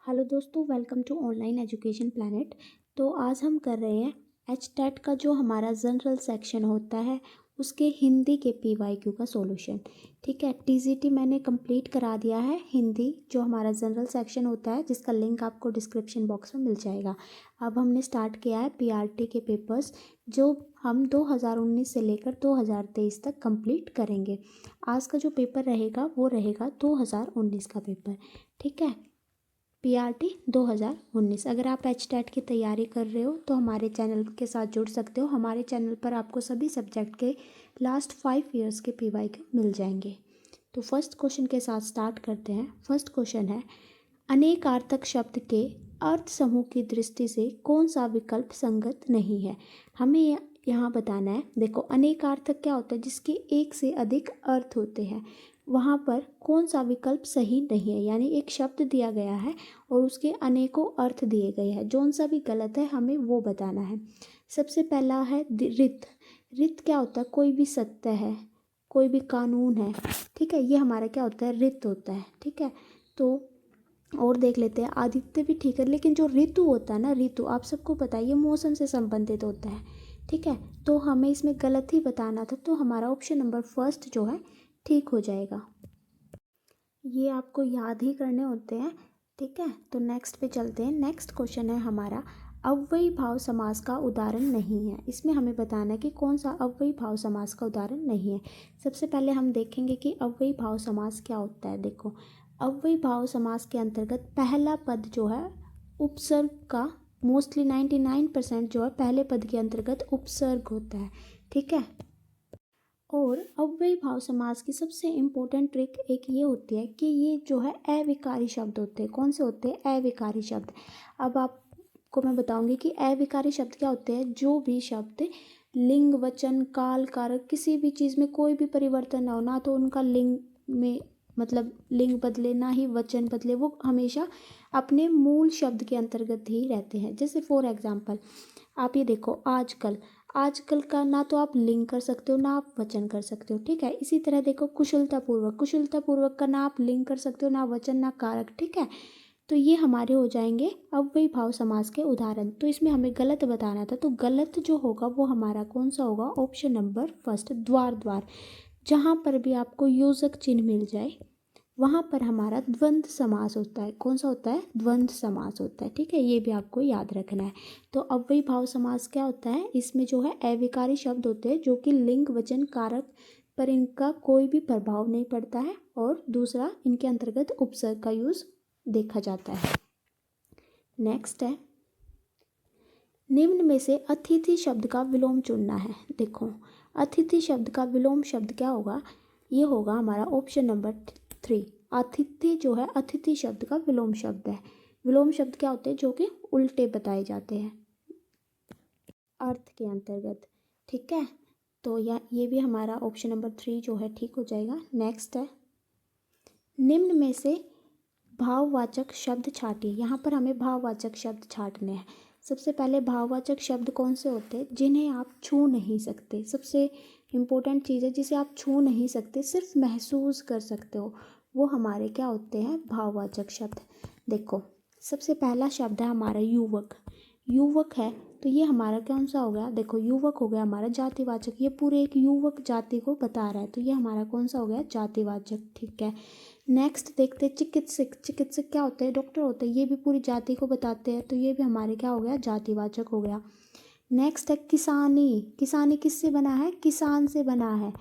Hello दोस्तों, welcome to online education planet. तो आज हम कर रहे हैं एचटेट का जो हमारा जनरल सेक्शन होता है उसके हिंदी के पीवाईक्यू का सॉल्यूशन। ठीक है, टीजीटी मैंने कंप्लीट करा दिया है हिंदी जो हमारा जनरल सेक्शन होता है, जिसका लिंक आपको डिस्क्रिप्शन बॉक्स में मिल जाएगा। अब हमने स्टार्ट किया है पीआरटी के पेपर्स जो हम 2019 से लेकर 2023 तक कंप्लीट करेंगे। आज का जो पेपर रहेगा वो रहेगा 2019 का पेपर। ठीक है, पीआरटी 2019। अगर आप एचटेट की तैयारी कर रहे हो तो हमारे चैनल के साथ जुड़ सकते हो। हमारे चैनल पर आपको सभी सब्जेक्ट के लास्ट 5 ईयर्स के पीवाईक्यू मिल जाएंगे। तो फर्स्ट क्वेश्चन के साथ स्टार्ट करते हैं। फर्स्ट क्वेश्चन है, अनेकार्थक शब्द के अर्थ समूह की दृष्टि से कौन सा विकल्प संगत नहीं है। हमें यहाँ बताना है। देखो, अनेकार्थक क्या होता है, जिसके एक से अधिक अर्थ होते हैं, वहाँ पर कौन सा विकल्प सही नहीं है। यानी एक शब्द दिया गया है और उसके अनेकों अर्थ दिए गए हैं, जौन सा भी गलत है हमें वो बताना है। सबसे पहला है रित। रित क्या होता है, कोई भी सत्य है, कोई भी कानून है। ठीक है, ये हमारा क्या होता है, रित होता है। ठीक है, तो और देख लेते हैं। आदित्य भी ठीक है, लेकिन जो ऋतु होता है ना, ऋतु आप सबको पता है ये मौसम से संबंधित होता है। ठीक है, तो हमें इसमें गलत ही बताना था, तो हमारा ऑप्शन नंबर फर्स्ट जो है ठीक हो जाएगा। ये आपको याद ही करने होते हैं। ठीक है, तो नेक्स्ट पे चलते हैं। नेक्स्ट क्वेश्चन है हमारा, अव्ययी भाव समास का उदाहरण नहीं है। इसमें हमें बताना है कि कौन सा अव्ययी भाव समास का उदाहरण नहीं है। सबसे पहले हम देखेंगे कि अव्ययी भाव समास क्या होता है। देखो, अव्ययी भाव समास के अंतर्गत पहला पद जो है उपसर्ग का, मोस्टली 99% जो है पहले पद के अंतर्गत उपसर्ग होता है। ठीक है, और अव्ययी भाव समास की सबसे इम्पोर्टेंट ट्रिक एक ये होती है कि ये जो है अविकारी शब्द होते हैं। कौन से होते हैं, अविकारी शब्द। अब आपको मैं बताऊंगी कि अविकारी शब्द क्या होते हैं। जो भी शब्द लिंग, वचन, काल, कारक किसी भी चीज़ में कोई भी परिवर्तन ना हो, ना तो उनका लिंग में मतलब लिंग बदले, ना ही वचन बदले, वो हमेशा अपने मूल शब्द के अंतर्गत ही रहते हैं। जैसे फॉर एग्जाम्पल आप ये देखो, आजकल। आजकल का ना तो आप लिंग कर सकते हो, ना आप वचन कर सकते हो। ठीक है, इसी तरह देखो कुशलतापूर्वक। कुशलतापूर्वक का ना आप लिंग कर सकते हो, ना वचन, ना कारक। ठीक है, तो ये हमारे हो जाएंगे अव्ययी भाव समास के उदाहरण। तो इसमें हमें गलत बताना था, तो गलत जो होगा वो हमारा कौन सा होगा, ऑप्शन नंबर फर्स्ट, द्वार द्वार। जहाँ पर भी आपको योजक चिन्ह मिल जाए वहाँ पर हमारा द्वंद्व समास होता है। कौन सा होता है, द्वंद्व समास होता है। ठीक है, ये भी आपको याद रखना है। तो अव्ययी भाव समास क्या होता है, इसमें जो है अविकारी शब्द होते हैं जो कि लिंग, वचन, कारक पर इनका कोई भी प्रभाव नहीं पड़ता है, और दूसरा इनके अंतर्गत उपसर्ग का यूज देखा जाता है। नेक्स्ट है, निम्न में से अतिथि शब्द का विलोम चुनना है। देखो, अतिथि शब्द का विलोम शब्द क्या होगा, ये होगा हमारा ऑप्शन नंबर 3। आतिथ्य जो है अतिथि शब्द का विलोम शब्द है। विलोम शब्द क्या होते हैं, जो कि उल्टे बताए जाते हैं अर्थ के अंतर्गत। ठीक है, तो ये भी हमारा ऑप्शन नंबर 3 जो है ठीक हो जाएगा। नेक्स्ट है, निम्न में से भाववाचक शब्द छाटिए। यहाँ पर हमें भाववाचक शब्द छाटने हैं। सबसे पहले भाववाचक शब्द कौन से होते हैं, जिन्हें आप छू नहीं सकते। सबसे इम्पोर्टेंट चीज़ है, जिसे आप छू नहीं सकते, सिर्फ महसूस कर सकते हो, वो हमारे क्या होते हैं, भाववाचक शब्द। देखो, सबसे पहला शब्द है हमारा युवक। युवक है तो ये हमारा कौन सा हो गया, देखो युवक हो गया हमारा जातिवाचक। ये पूरे एक युवक जाति को बता रहा है, तो ये हमारा कौन सा हो गया, जातिवाचक। ठीक है, नेक्स्ट देखते हैं चिकित्सक। चिकित्सक क्या होते हैं, डॉक्टर होते हैं। ये भी पूरी जाति को बताते हैं, तो ये भी हमारे क्या हो गया, जातिवाचक हो गया। नेक्स्ट है किसानी। किसानी किससे बना है, किसान से बना है।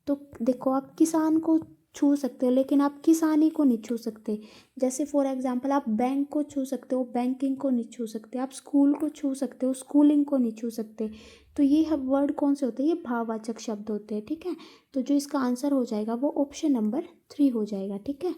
तो देखो, आप किसान को छू सकते हो लेकिन आप किसानी को नहीं छू सकते। जैसे फॉर एग्जांपल आप बैंक को छू सकते हो, बैंकिंग को नहीं छू सकते। आप स्कूल को छू सकते हो, स्कूलिंग को नहीं छू सकते। तो ये वर्ड कौन से होते हैं, ये भाववाचक शब्द होते हैं। ठीक है, तो जो इसका आंसर हो जाएगा वो ऑप्शन नंबर 3 हो जाएगा। ठीक है,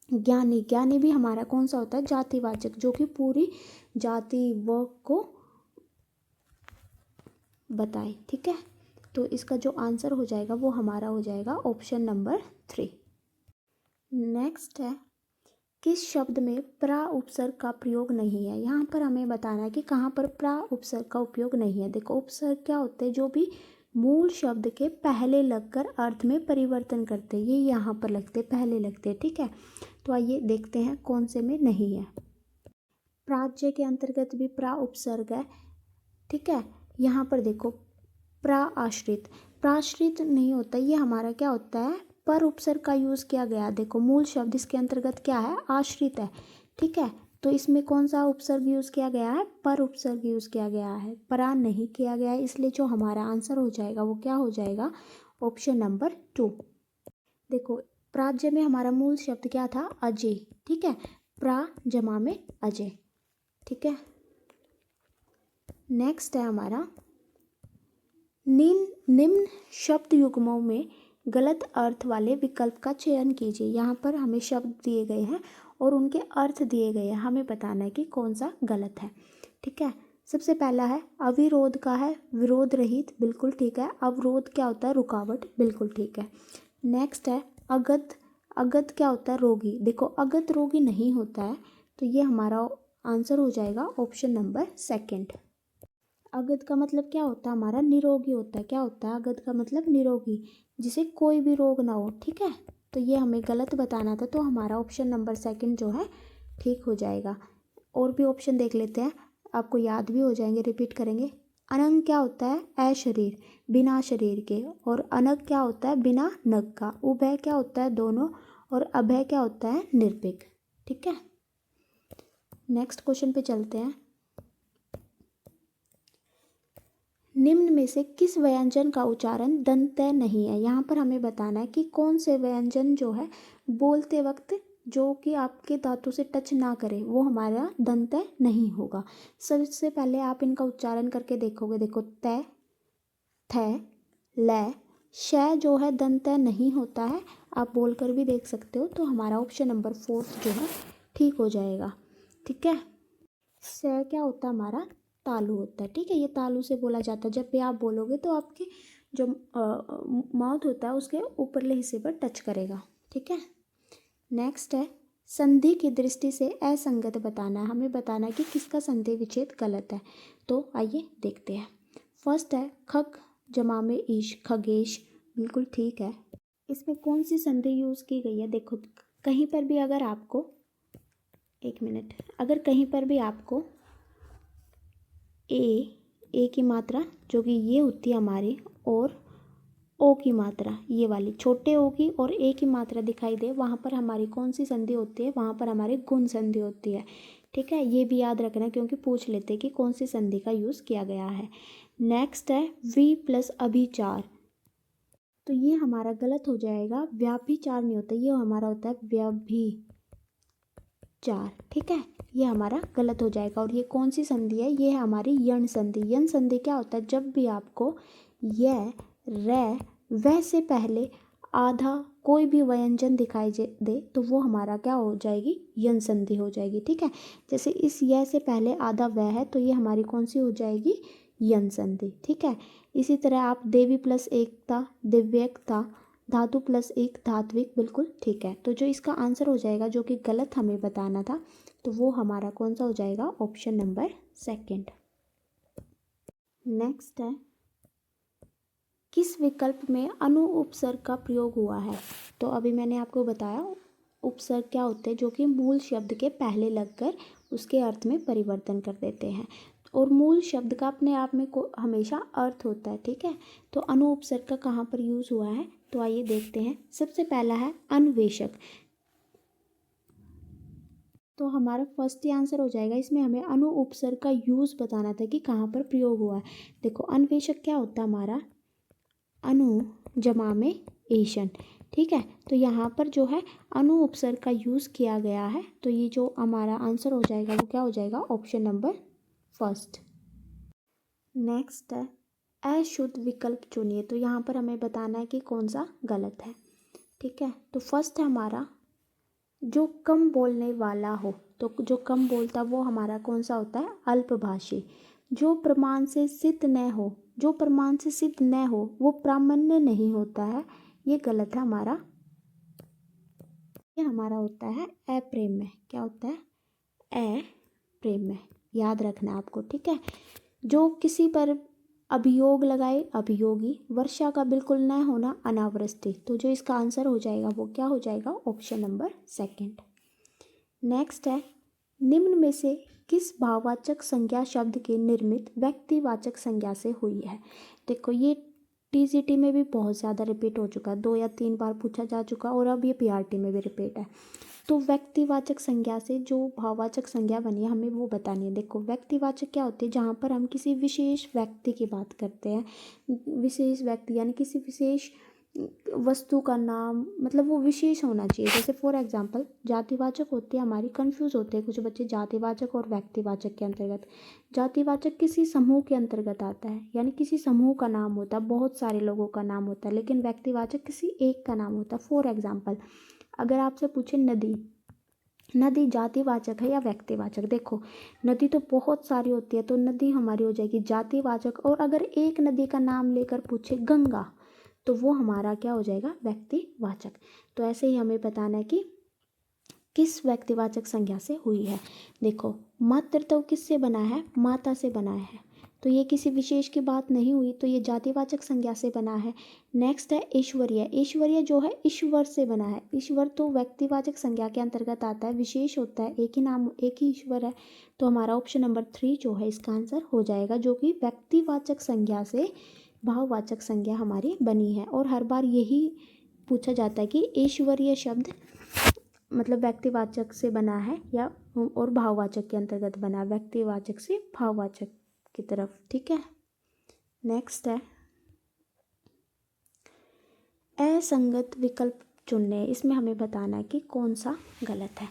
ज्ञानी। ज्ञानी भी हमारा कौन सा होता है, जातिवाचक, जो कि पूरी जाति वर्ग को बताए। ठीक है, तो इसका जो आंसर हो जाएगा वो हमारा हो जाएगा ऑप्शन नंबर 3। नेक्स्ट है, किस शब्द में प्रा उपसर्ग का प्रयोग नहीं है। यहाँ पर हमें बताना है कि कहाँ पर प्रा उपसर्ग का उपयोग नहीं है। देखो, उपसर्ग क्या होते हैं, जो भी मूल शब्द के पहले लगकर अर्थ में परिवर्तन करते हैं, ये यहाँ पर लगते, पहले लगते हैं। ठीक है, तो आइए देखते हैं कौन से में नहीं है। प्राज्य के अंतर्गत भी प्रा उपसर्ग है, ठीक है। यहाँ पर देखो प्रा आश्रित, प्राश्रित नहीं होता, ये हमारा क्या होता है, पर उपसर्ग का यूज़ किया गया। देखो मूल शब्द इसके अंतर्गत क्या है, आश्रित है, ठीक है। तो इसमें कौन सा उपसर्ग यूज़ किया गया है, पर उपसर्ग यूज़ किया गया है, परा नहीं किया गया है, इसलिए जो हमारा आंसर हो जाएगा वो क्या हो जाएगा, ऑप्शन नंबर 2। देखो प्राज्य में हमारा मूल शब्द क्या था, अजय, ठीक है, प्रा जमा में अजय, ठीक है। नेक्स्ट है हमारा निम्न शब्द युग्मों में गलत अर्थ वाले विकल्प का चयन कीजिए। यहाँ पर हमें शब्द दिए गए हैं और उनके अर्थ दिए गए हैं, हमें बताना है कि कौन सा गलत है, ठीक है। सबसे पहला है अविरोध का है, विरोध रहित, बिल्कुल ठीक है। अवरोध क्या होता है, रुकावट, बिल्कुल ठीक है। नेक्स्ट है अगत, अगत क्या होता है, रोगी, देखो अगत रोगी नहीं होता है, तो ये हमारा आंसर हो जाएगा ऑप्शन नंबर 2। अगत का मतलब क्या होता है, हमारा निरोगी होता है, क्या होता है, अगत का मतलब निरोगी, जिसे कोई भी रोग ना हो, ठीक है। तो ये हमें गलत बताना था, तो हमारा ऑप्शन नंबर 2 जो है ठीक हो जाएगा। और भी ऑप्शन देख लेते हैं, आपको याद भी हो जाएंगे, रिपीट करेंगे। अनंग क्या होता है, अशरीर, बिना शरीर के। और अनग क्या होता है, बिना नग का। उभय क्या होता है, दोनों। और अभय क्या होता है, निर्भीक, ठीक है। नेक्स्ट क्वेश्चन पे चलते हैं। निम्न में से किस व्यंजन का उच्चारण दंत्य नहीं है। यहाँ पर हमें बताना है कि कौन से व्यंजन जो है बोलते वक्त जो कि आपके दांतों से टच ना करे वो हमारा दंत्य नहीं होगा। सबसे पहले आप इनका उच्चारण करके देखोगे, देखो तय, थ, ल, श जो है दंत्य नहीं होता है, आप बोलकर भी देख सकते हो। तो हमारा ऑप्शन नंबर 4 जो है ठीक हो जाएगा, ठीक है। स क्या होता है, हमारा तालु होता है, ठीक है, ये तालु से बोला जाता है। जब भी आप बोलोगे तो आपके जो माउथ होता है उसके ऊपरले हिस्से पर टच करेगा, ठीक है। नेक्स्ट है संधि की दृष्टि से असंगत बताना है, हमें बताना है कि किसका संधि विच्छेद गलत है। तो आइए देखते हैं। फर्स्ट है खग जमा में ईश, खगेश, बिल्कुल ठीक है। इसमें कौन सी संधि यूज़ की गई है, देखो कहीं पर भी अगर आपको, एक मिनट, अगर कहीं पर भी आपको ए की मात्रा जो कि ये होती है हमारी, और ओ की मात्रा ये वाली, छोटे ओ की और ए की मात्रा दिखाई दे, वहाँ पर हमारी कौन सी संधि होती है, वहाँ पर हमारी गुण संधि होती है, ठीक है। ये भी याद रखना क्योंकि पूछ लेते हैं कि कौन सी संधि का यूज़ किया गया है। नेक्स्ट है वी प्लस अभिचार, तो ये हमारा गलत हो जाएगा, व्याभिचार नहीं होता, ये हमारा होता है व्याभिचार, ठीक है, ये हमारा गलत हो जाएगा। और ये कौन सी संधि है, ये है हमारी यण संधि। यण संधि क्या होता है, जब भी आपको य, रे, वह से पहले आधा कोई भी व्यंजन दिखाई दे तो वो हमारा क्या हो जाएगी, यण संधि हो जाएगी, ठीक है। जैसे इस य से पहले आधा वह है तो ये हमारी कौन सी हो जाएगी, यण संधि, ठीक है। इसी तरह आप देवी प्लस एकता, दिव्यकता, धातु प्लस एक धात्विक, बिल्कुल ठीक है। तो जो इसका आंसर हो जाएगा जो कि गलत हमें बताना था, तो वो हमारा कौन सा हो जाएगा, ऑप्शन नंबर 2। नेक्स्ट है किस विकल्प में अनु उपसर्ग का प्रयोग हुआ है। तो अभी मैंने आपको बताया उपसर्ग क्या होते हैं, जो कि मूल शब्द के पहले लगकर उसके अर्थ में परिवर्तन कर देते हैं। और मूल शब्द का अपने आप में हमेशा अर्थ होता है, ठीक है। तो अनु उपसर्ग का कहाँ पर यूज़ हुआ है, तो आइए देखते हैं। सबसे पहला है अन्वेषक, तो हमारा फर्स्ट ही आंसर हो जाएगा। इसमें हमें अनु उपसर्ग का यूज़ बताना था कि कहाँ पर प्रयोग हुआ है। देखो अन्वेषक क्या होता है, हमारा अनु जमा में एशन, ठीक है। तो यहाँ पर जो है अनु उपसर्ग का यूज़ किया गया है, तो ये जो हमारा आंसर हो जाएगा वो क्या हो जाएगा, ऑप्शन नंबर 1। नेक्स्ट है अशुद्ध विकल्प चुनिए, तो यहाँ पर हमें बताना है कि कौन सा गलत है, ठीक है। तो फर्स्ट है हमारा जो कम बोलने वाला हो, तो जो कम बोलता वो हमारा कौन सा होता है, अल्पभाषी। जो प्रमाण से सिद्ध न हो, जो प्रमाण से सिद्ध न हो वो प्रामाण्य नहीं होता है, ये गलत है हमारा। ये हमारा होता है अप्रेम में, क्या होता है, अप्रेम में, याद रखना आपको, ठीक है। जो किसी पर अभियोग लगाए, अभियोगी। वर्षा का बिल्कुल न होना, अनावृष्टि। तो जो इसका आंसर हो जाएगा वो क्या हो जाएगा, ऑप्शन नंबर 2। नेक्स्ट है निम्न में से किस भाववाचक संज्ञा शब्द के निर्मित व्यक्तिवाचक संज्ञा से हुई है। देखो ये टीजीटी में भी बहुत ज़्यादा रिपीट हो चुका है, 2 या 3 बार पूछा जा चुका और अब ये पीआरटी में भी रिपीट है। तो व्यक्तिवाचक संज्ञा से जो भाववाचक संज्ञा बनी है हमें वो बतानी है। देखो व्यक्तिवाचक क्या होती है, जहाँ पर हम किसी विशेष व्यक्ति की बात करते हैं, विशेष व्यक्ति यानी किसी विशेष वस्तु का नाम, मतलब वो विशेष होना चाहिए। जैसे फॉर एग्जांपल जातिवाचक होती है हमारी, कंफ्यूज होते हैं कुछ बच्चे जातिवाचक और व्यक्तिवाचक के अंतर्गत। जातिवाचक किसी समूह के अंतर्गत आता है, यानी किसी समूह का नाम होता है, बहुत सारे लोगों का नाम होता है, लेकिन व्यक्तिवाचक किसी एक का नाम होता है। फॉर एग्जाम्पल अगर आपसे पूछे नदी, नदी जातिवाचक है या व्यक्तिवाचक। देखो नदी तो बहुत सारी होती है, तो नदी हमारी हो जाएगी जातिवाचक, और अगर एक नदी का नाम लेकर पूछे गंगा, तो वो हमारा क्या हो जाएगा, व्यक्तिवाचक। तो ऐसे ही हमें बताना है कि किस व्यक्तिवाचक संज्ञा से हुई है। देखो मातृ तो किससे बना है, माता से बना है, तो ये किसी विशेष की बात नहीं हुई, तो ये जातिवाचक संज्ञा से बना है। नेक्स्ट है ईश्वरीय, ईश्वरीय जो है ईश्वर से बना है। ईश्वर तो व्यक्तिवाचक संज्ञा के अंतर्गत आता है, विशेष होता है, एक ही नाम, एक ही ईश्वर है। तो हमारा ऑप्शन नंबर 3 जो है इसका आंसर हो जाएगा, जो कि व्यक्तिवाचक संज्ञा से भाववाचक संज्ञा हमारी बनी है। और हर बार यही पूछा जाता है कि ईश्वरीय शब्द मतलब व्यक्तिवाचक से बना है या और भाववाचक के अंतर्गत बना, व्यक्तिवाचक से भाववाचक की तरफ। ठीक है, नेक्स्ट है असंगत विकल्प चुनने। इसमें हमें बताना है कि कौन सा गलत है।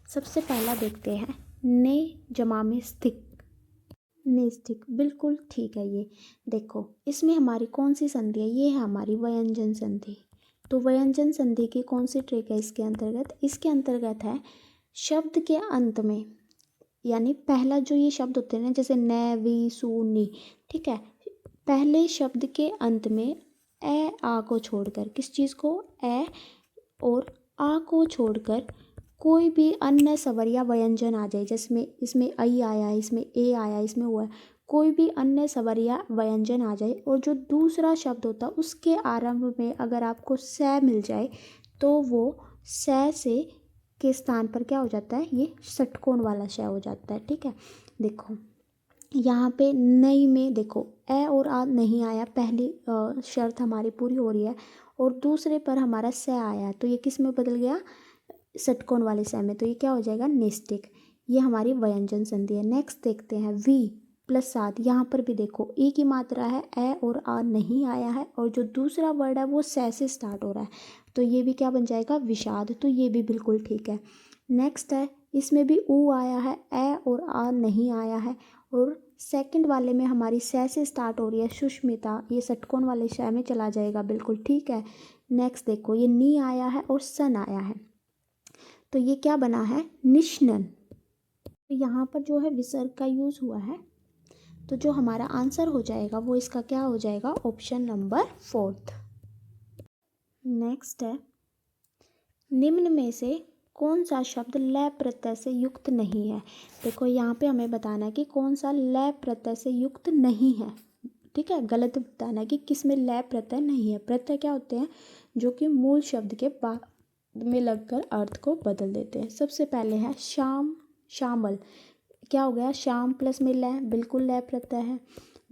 सबसे पहला देखते हैं ने जमा में स्थिक, नेस्टिक बिल्कुल ठीक है ये। देखो इसमें हमारी कौन सी संधि है, ये है हमारी व्यंजन संधि। तो व्यंजन संधि की कौन सी ट्रिक है इसके अंतर्गत, इसके अंतर्गत है शब्द के अंत में, यानी पहला जो ये शब्द होते हैं ना, जैसे न वी सु नी, ठीक है, पहले शब्द के अंत में ए आ को छोड़कर, किस चीज़ को, ए और आ को छोड़कर कोई भी अन्य स्वर या व्यंजन आ जाए, जिसमें इसमें आई आया, इसमें ए आया, इसमें हुआ है, कोई भी अन्य स्वर या व्यंजन आ जाए और जो दूसरा शब्द होता है उसके आरंभ में अगर आपको स मिल जाए, तो वो स से के स्थान पर क्या हो जाता है, ये षटकोण वाला श हो जाता है। ठीक है, देखो यहाँ पे नई में देखो ए और आ नहीं आया, पहली शर्त हमारी पूरी हो रही है, और दूसरे पर हमारा स आया, तो ये किस में बदल गया, षटकोण वाले स में, तो ये क्या हो जाएगा, निस्टिक। ये हमारी व्यंजन संधि है। नेक्स्ट देखते हैं वी प्लस सात। यहाँ पर भी देखो ई की मात्रा है, ए और आ नहीं आया है, और जो दूसरा वर्ड है वो से स्टार्ट हो रहा है, तो ये भी क्या बन जाएगा, विषाद। तो ये भी बिल्कुल ठीक है। नेक्स्ट है इसमें भी ऊ आया है, ए और आ नहीं आया है, और सेकंड वाले में हमारी से स्टार्ट हो रही है, सुष्मिता, ये षटकोण वाले श में चला जाएगा, बिल्कुल ठीक है। नेक्स्ट देखो ये नी आया है और सन आया है, तो ये क्या बना है, निष्नन। तो यहाँ पर जो है विसर्ग का यूज़ हुआ है, तो जो हमारा आंसर हो जाएगा वो इसका क्या हो जाएगा, ऑप्शन नंबर 4। नेक्स्ट है निम्न में से कौन सा शब्द लय प्रत्यय से युक्त नहीं है। देखो यहाँ पे हमें बताना है कि कौन सा लय प्रत्यय से युक्त नहीं है। ठीक है, गलत बताना है कि किस में लय प्रत्यय नहीं है। प्रत्यय क्या होते हैं, जो कि मूल शब्द के बाद में लगकर अर्थ को बदल देते हैं। सबसे पहले है शाम, शामल, क्या हो गया, शाम प्लस में लय, बिल्कुल लय प्रत्यय है।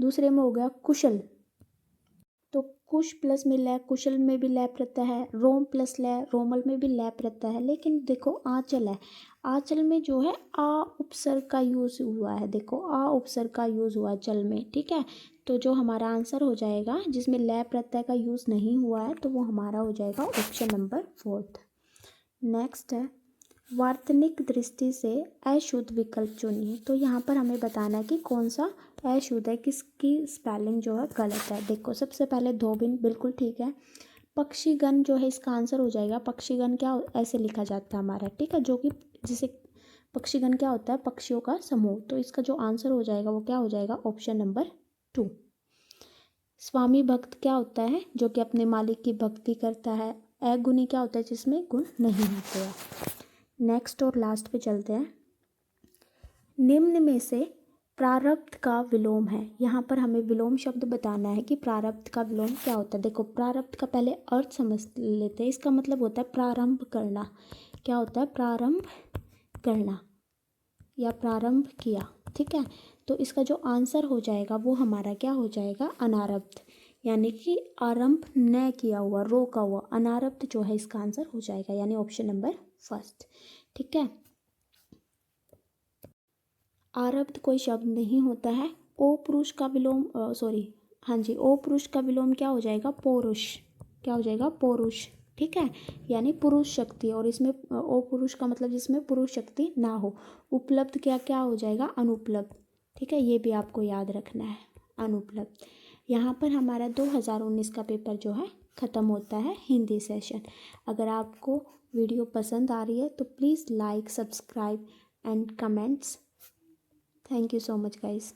दूसरे में हो गया कुशल, तो कुश प्लस में लय, कुशल में भी लय प्रत्यय है। रोम प्लस लय, रोमल में भी लय प्रत्यय है। लेकिन देखो आंचल है, आंचल में जो है आ उपसर्ग का यूज़ हुआ है। देखो आ उपसर्ग का यूज़ हुआ है चल में। ठीक है, तो जो हमारा आंसर हो जाएगा जिसमें लय प्रत्यय का यूज़ नहीं हुआ है, तो वो हमारा हो जाएगा ऑप्शन नंबर 4। नेक्स्ट है वार्तनिक दृष्टि से अशुद्ध विकल्प चुनिए। तो यहाँ पर हमें बताना है कि कौन सा अशुद्ध है, किसकी स्पेलिंग जो है गलत है। देखो सबसे पहले धोबिन बिल्कुल ठीक है। पक्षीगण जो है इसका आंसर हो जाएगा, पक्षीगण क्या ऐसे लिखा जाता है हमारा, ठीक है, जो कि जिसे पक्षीगण क्या होता है, पक्षियों का समूह। तो इसका जो आंसर हो जाएगा वो क्या हो जाएगा, ऑप्शन नंबर 2। स्वामी भक्त क्या होता है, जो कि अपने मालिक की भक्ति करता है। अगुणी क्या होता है, जिसमें गुण नहीं होते हैं। नेक्स्ट और लास्ट पे चलते हैं। निम्न में से प्रारब्ध का विलोम है। यहाँ पर हमें विलोम शब्द बताना है कि प्रारब्ध का विलोम क्या होता है। देखो प्रारब्ध का पहले अर्थ समझ लेते हैं। इसका मतलब होता है प्रारंभ करना। क्या होता है, प्रारंभ करना। या प्रारंभ किया। ठीक है, तो इसका जो आंसर हो जाएगा वो हमारा क्या हो जाएगा, अनारब्ध, यानी कि आरंभ न किया हुआ, रोका हुआ, अनारब्ध जो है इसका आंसर हो जाएगा, यानी ऑप्शन नंबर फर्स्ट। ठीक है, आरब्ध कोई शब्द नहीं होता है। ओ पुरुष का विलोम सॉरी, हाँ जी, ओ पुरुष का विलोम क्या हो जाएगा, पौरुष, क्या हो जाएगा, पौरुष। ठीक है, यानी पुरुष शक्ति, और इसमें ओ पुरुष का मतलब जिसमें पुरुष शक्ति ना हो। उपलब्ध क्या क्या हो जाएगा, अनुपलब्ध। ठीक है, ये भी आपको याद रखना है, अनुपलब्ध। यहाँ पर हमारा 2019 का पेपर जो है ख़त्म होता है, हिंदी सेशन। अगर आपको वीडियो पसंद आ रही है तो please like, subscribe and comments. Thank you so much, guys.